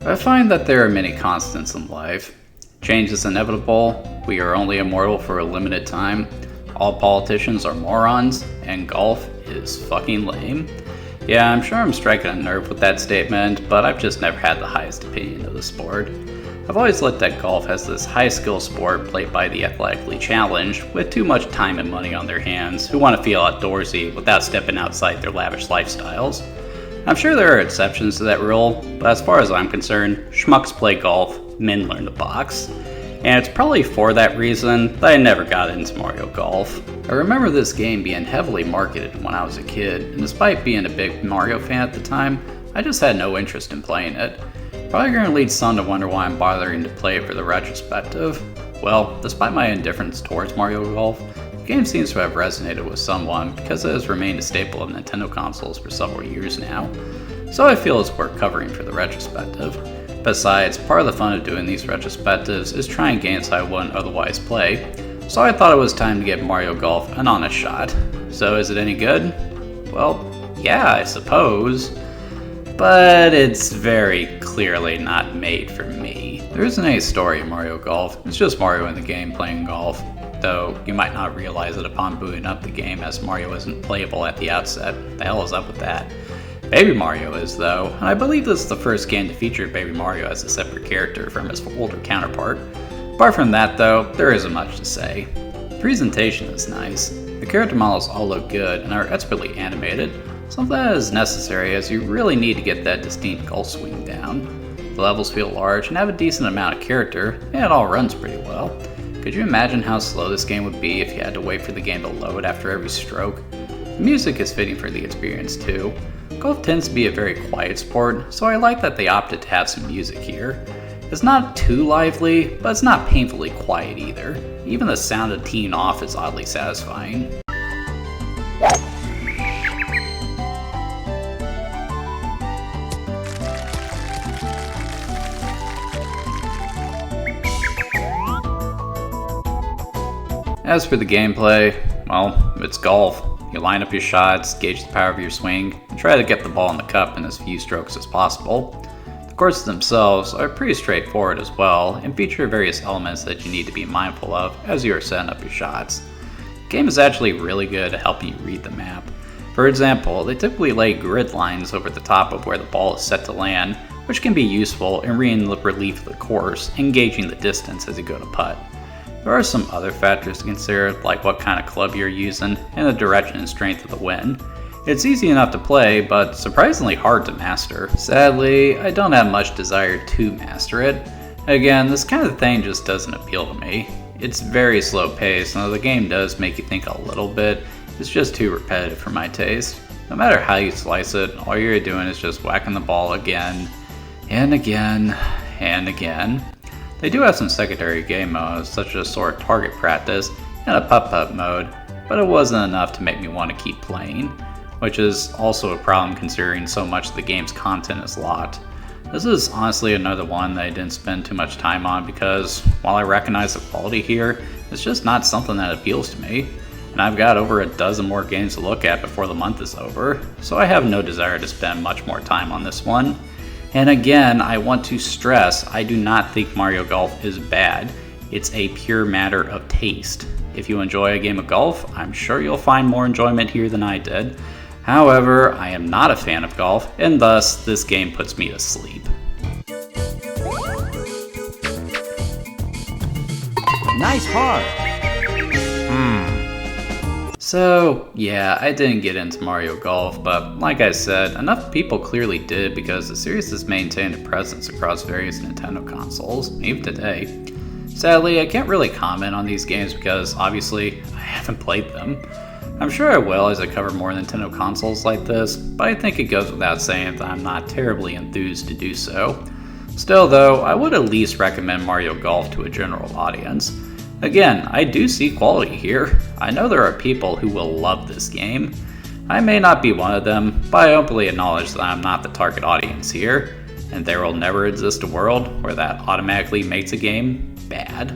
I find that there are many constants in life. Change is inevitable, we are only immortal for a limited time, all politicians are morons, and golf is fucking lame. Yeah, I'm sure I'm striking a nerve with that statement, but I've just never had the highest opinion of the sport. I've always looked at golf as this high-skill sport played by the athletically challenged with too much time and money on their hands who want to feel outdoorsy without stepping outside their lavish lifestyles. I'm sure there are exceptions to that rule, but as far as I'm concerned, schmucks play golf, men learn to box. And it's probably for that reason that I never got into Mario Golf. I remember this game being heavily marketed when I was a kid, and despite being a big Mario fan at the time, I just had no interest in playing it. Probably gonna lead some to wonder why I'm bothering to play it for the retrospective. Well, despite my indifference towards Mario Golf, the game seems to have resonated with someone because it has remained a staple of Nintendo consoles for several years now, so I feel it's worth covering for the retrospective. Besides, part of the fun of doing these retrospectives is trying games I wouldn't otherwise play, so I thought it was time to give Mario Golf an honest shot. So is it any good? Well, yeah, I suppose. But it's very clearly not made for me. There isn't any story in Mario Golf, it's just Mario in the game playing golf, though you might not realize it upon booting up the game as Mario isn't playable at the outset. The hell is up with that? Baby Mario is though, and I believe this is the first game to feature Baby Mario as a separate character from his older counterpart. Apart from that though, there isn't much to say. The presentation is nice, the character models all look good and are expertly animated, something that is necessary as you really need to get that distinct golf swing down. The levels feel large and have a decent amount of character, and it all runs pretty well. Could you imagine how slow this game would be if you had to wait for the game to load after every stroke? The music is fitting for the experience too. Golf tends to be a very quiet sport, so I like that they opted to have some music here. It's not too lively, but it's not painfully quiet either. Even the sound of teeing off is oddly satisfying. As for the gameplay, well, it's golf. You line up your shots, gauge the power of your swing, and try to get the ball in the cup in as few strokes as possible. The courses themselves are pretty straightforward as well, and feature various elements that you need to be mindful of as you are setting up your shots. The game is actually really good at helping you read the map. For example, they typically lay grid lines over the top of where the ball is set to land, which can be useful in reading the relief of the course and gauging the distance as you go to putt. There are some other factors to consider, like what kind of club you're using and the direction and strength of the wind. It's easy enough to play, but surprisingly hard to master. Sadly, I don't have much desire to master it. Again, this kind of thing just doesn't appeal to me. It's very slow paced, and though the game does make you think a little bit, it's just too repetitive for my taste. No matter how you slice it, all you're doing is just whacking the ball again, and again, and again. They do have some secondary game modes, such as sort of target practice and a putt-putt mode, but it wasn't enough to make me want to keep playing, which is also a problem considering so much of the game's content is locked. This is honestly another one that I didn't spend too much time on because, while I recognize the quality here, it's just not something that appeals to me, and I've got over a dozen more games to look at before the month is over, so I have no desire to spend much more time on this one. And again, I want to stress, I do not think Mario Golf is bad. It's a pure matter of taste. If you enjoy a game of golf, I'm sure you'll find more enjoyment here than I did. However, I am not a fan of golf, and thus, this game puts me to sleep. Nice par! So, yeah, I didn't get into Mario Golf, but like I said, enough people clearly did because the series has maintained a presence across various Nintendo consoles, even today. Sadly, I can't really comment on these games because, obviously, I haven't played them. I'm sure I will as I cover more Nintendo consoles like this, but I think it goes without saying that I'm not terribly enthused to do so. Still though, I would at least recommend Mario Golf to a general audience. Again, I do see quality here. I know there are people who will love this game. I may not be one of them, but I openly acknowledge that I'm not the target audience here, and there will never exist a world where that automatically makes a game bad.